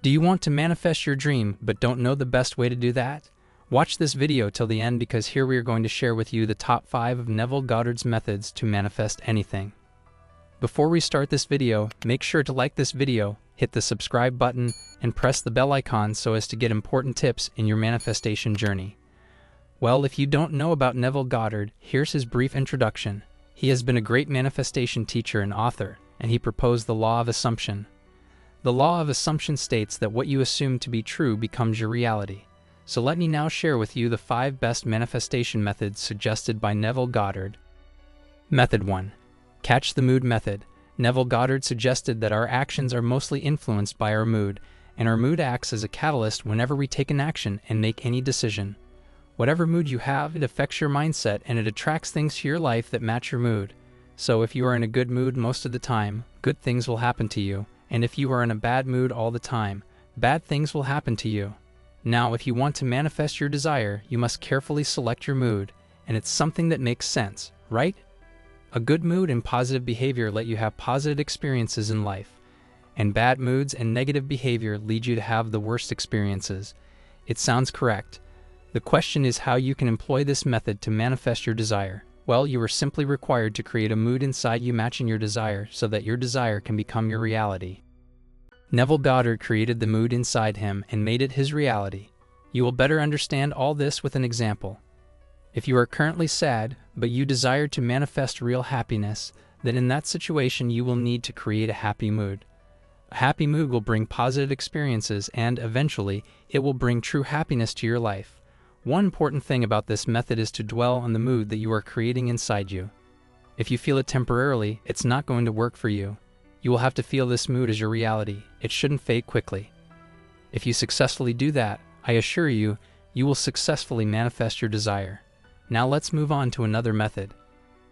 Do you want to manifest your dream but don't know the best way to do that? Watch this video till the end because here we are going to share with you the top 5 of Neville Goddard's methods to manifest anything. Before we start this video, make sure to like this video, hit the subscribe button, and press the bell icon so as to get important tips in your manifestation journey. Well, if you don't know about Neville Goddard, here's his brief introduction. He has been a great manifestation teacher and author, and he proposed the law of assumption. The law of assumption states that what you assume to be true becomes your reality. So let me now share with you the 5 best manifestation methods suggested by Neville Goddard. Method 1. Catch the mood method. Neville Goddard suggested that our actions are mostly influenced by our mood, and our mood acts as a catalyst whenever we take an action and make any decision. Whatever mood you have, it affects your mindset and it attracts things to your life that match your mood. So if you are in a good mood most of the time, good things will happen to you, and if you are in a bad mood all the time, bad things will happen to you. Now, if you want to manifest your desire, you must carefully select your mood, and it's something that makes sense, right? A good mood and positive behavior let you have positive experiences in life, and bad moods and negative behavior lead you to have the worst experiences. It sounds correct. The question is how you can employ this method to manifest your desire. Well, you are simply required to create a mood inside you matching your desire so that your desire can become your reality. Neville Goddard created the mood inside him and made it his reality. You will better understand all this with an example. If you are currently sad, but you desire to manifest real happiness, then in that situation you will need to create a happy mood. A happy mood will bring positive experiences and, eventually, it will bring true happiness to your life. One important thing about this method is to dwell on the mood that you are creating inside you. If you feel it temporarily, it's not going to work for you. You will have to feel this mood as your reality. It shouldn't fade quickly. If you successfully do that, I assure you, you will successfully manifest your desire. Now let's move on to another method.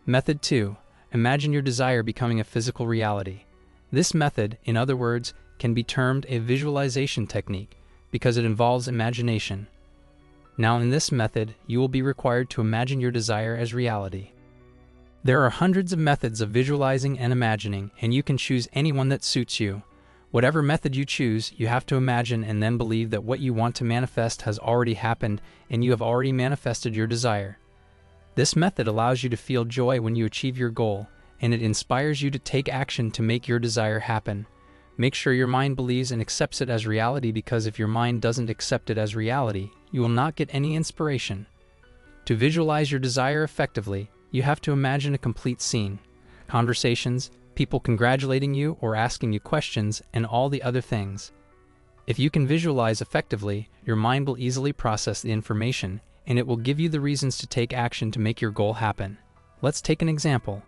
Method 2. Imagine your desire becoming a physical reality. This method, in other words, can be termed a visualization technique because it involves imagination. Now in this method, you will be required to imagine your desire as reality. There are hundreds of methods of visualizing and imagining, and you can choose any one that suits you. Whatever method you choose, you have to imagine and then believe that what you want to manifest has already happened and you have already manifested your desire. This method allows you to feel joy when you achieve your goal, and it inspires you to take action to make your desire happen. Make sure your mind believes and accepts it as reality, because if your mind doesn't accept it as reality, you will not get any inspiration. To visualize your desire effectively, you have to imagine a complete scene, conversations, people congratulating you or asking you questions, and all the other things. If you can visualize effectively, your mind will easily process the information, and it will give you the reasons to take action to make your goal happen. Let's take an example.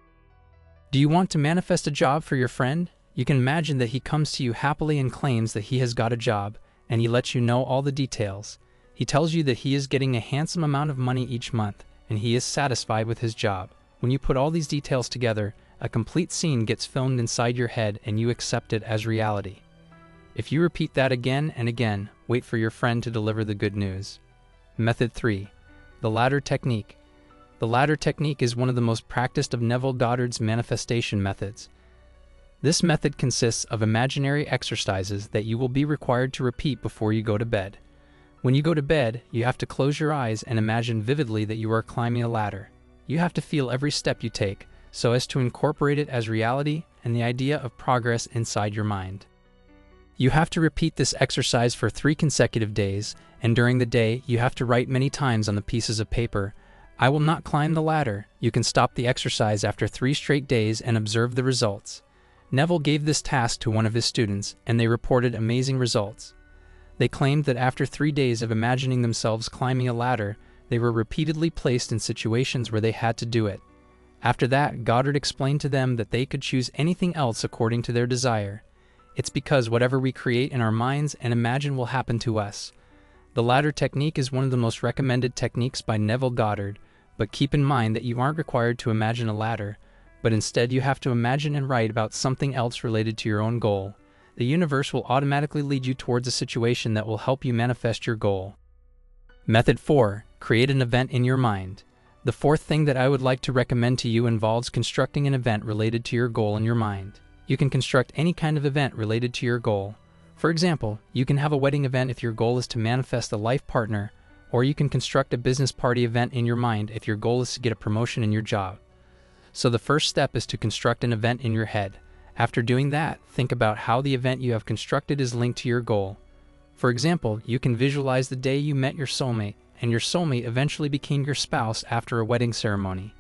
Do you want to manifest a job for your friend? You can imagine that he comes to you happily and claims that he has got a job, and he lets you know all the details. He tells you that he is getting a handsome amount of money each month, and he is satisfied with his job. When you put all these details together, a complete scene gets filmed inside your head and you accept it as reality. If you repeat that again and again, wait for your friend to deliver the good news. Method 3. The ladder technique. The ladder technique is one of the most practiced of Neville Goddard's manifestation methods. This method consists of imaginary exercises that you will be required to repeat before you go to bed. When you go to bed, you have to close your eyes and imagine vividly that you are climbing a ladder. You have to feel every step you take, so as to incorporate it as reality and the idea of progress inside your mind. You have to repeat this exercise for 3 consecutive days, and during the day, you have to write many times on the pieces of paper, "I will not climb the ladder." You can stop the exercise after 3 straight days and observe the results. Neville gave this task to one of his students, and they reported amazing results. They claimed that after 3 days of imagining themselves climbing a ladder, they were repeatedly placed in situations where they had to do it. After that, Goddard explained to them that they could choose anything else according to their desire. It's because whatever we create in our minds and imagine will happen to us. The ladder technique is one of the most recommended techniques by Neville Goddard, but keep in mind that you aren't required to imagine a ladder, but instead you have to imagine and write about something else related to your own goal. The universe will automatically lead you towards a situation that will help you manifest your goal. Method 4. Create an event in your mind. The 4th thing that I would like to recommend to you involves constructing an event related to your goal in your mind. You can construct any kind of event related to your goal. For example, you can have a wedding event if your goal is to manifest a life partner, or you can construct a business party event in your mind if your goal is to get a promotion in your job. So the first step is to construct an event in your head. After doing that, think about how the event you have constructed is linked to your goal. For example, you can visualize the day you met your soulmate, and your soulmate eventually became your spouse after a wedding ceremony.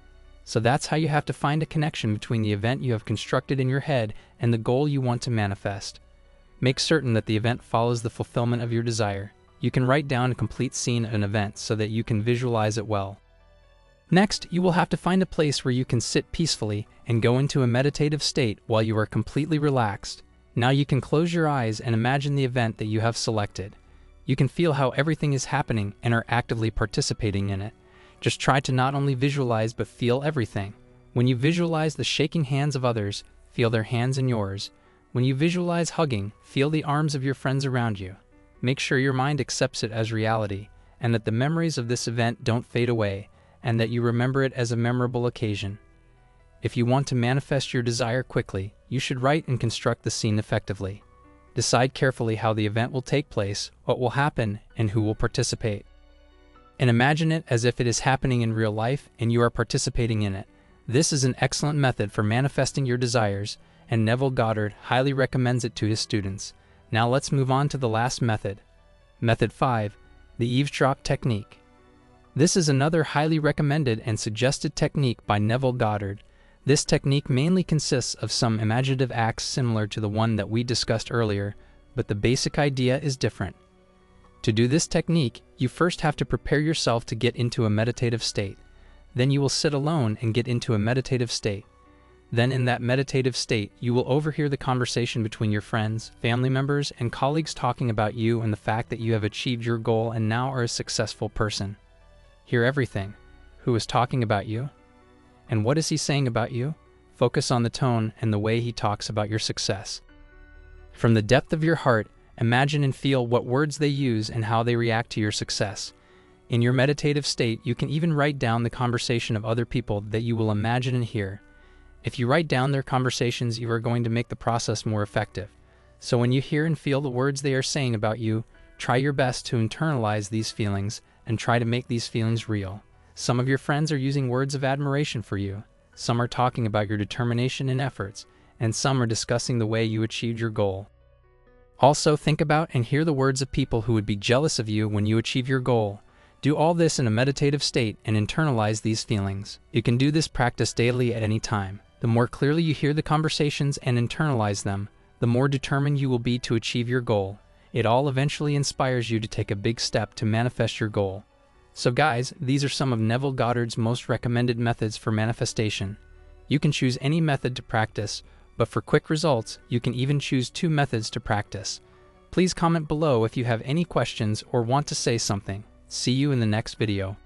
So that's how you have to find a connection between the event you have constructed in your head and the goal you want to manifest. Make certain that the event follows the fulfillment of your desire. You can write down a complete scene of an event so that you can visualize it well. Next, you will have to find a place where you can sit peacefully and go into a meditative state while you are completely relaxed. Now you can close your eyes and imagine the event that you have selected. You can feel how everything is happening and are actively participating in it. Just try to not only visualize but feel everything. When you visualize the shaking hands of others, feel their hands in yours. When you visualize hugging, feel the arms of your friends around you. Make sure your mind accepts it as reality, and that the memories of this event don't fade away, and that you remember it as a memorable occasion. If you want to manifest your desire quickly, you should write and construct the scene effectively. Decide carefully how the event will take place, what will happen, and who will participate. And imagine it as if it is happening in real life and you are participating in it. This is an excellent method for manifesting your desires, and Neville Goddard highly recommends it to his students. Now let's move on to the last method. Method 5, the eavesdrop technique. This is another highly recommended and suggested technique by Neville Goddard. This technique mainly consists of some imaginative acts similar to the one that we discussed earlier, but the basic idea is different. To do this technique, you first have to prepare yourself to get into a meditative state. Then you will sit alone and get into a meditative state. Then in that meditative state, you will overhear the conversation between your friends, family members, and colleagues talking about you and the fact that you have achieved your goal and now are a successful person. Hear everything. Who is talking about you? And what is he saying about you? Focus on the tone and the way he talks about your success. From the depth of your heart, imagine and feel what words they use and how they react to your success. In your meditative state, you can even write down the conversation of other people that you will imagine and hear. If you write down their conversations, you are going to make the process more effective. So when you hear and feel the words they are saying about you, try your best to internalize these feelings and try to make these feelings real. Some of your friends are using words of admiration for you. Some are talking about your determination and efforts, and some are discussing the way you achieved your goal. Also, think about and hear the words of people who would be jealous of you when you achieve your goal. Do all this in a meditative state and internalize these feelings. You can do this practice daily at any time. The more clearly you hear the conversations and internalize them, the more determined you will be to achieve your goal. It all eventually inspires you to take a big step to manifest your goal. So guys, these are some of Neville Goddard's most recommended methods for manifestation. You can choose any method to practice, but for quick results, you can even choose 2 methods to practice. Please comment below if you have any questions or want to say something. See you in the next video.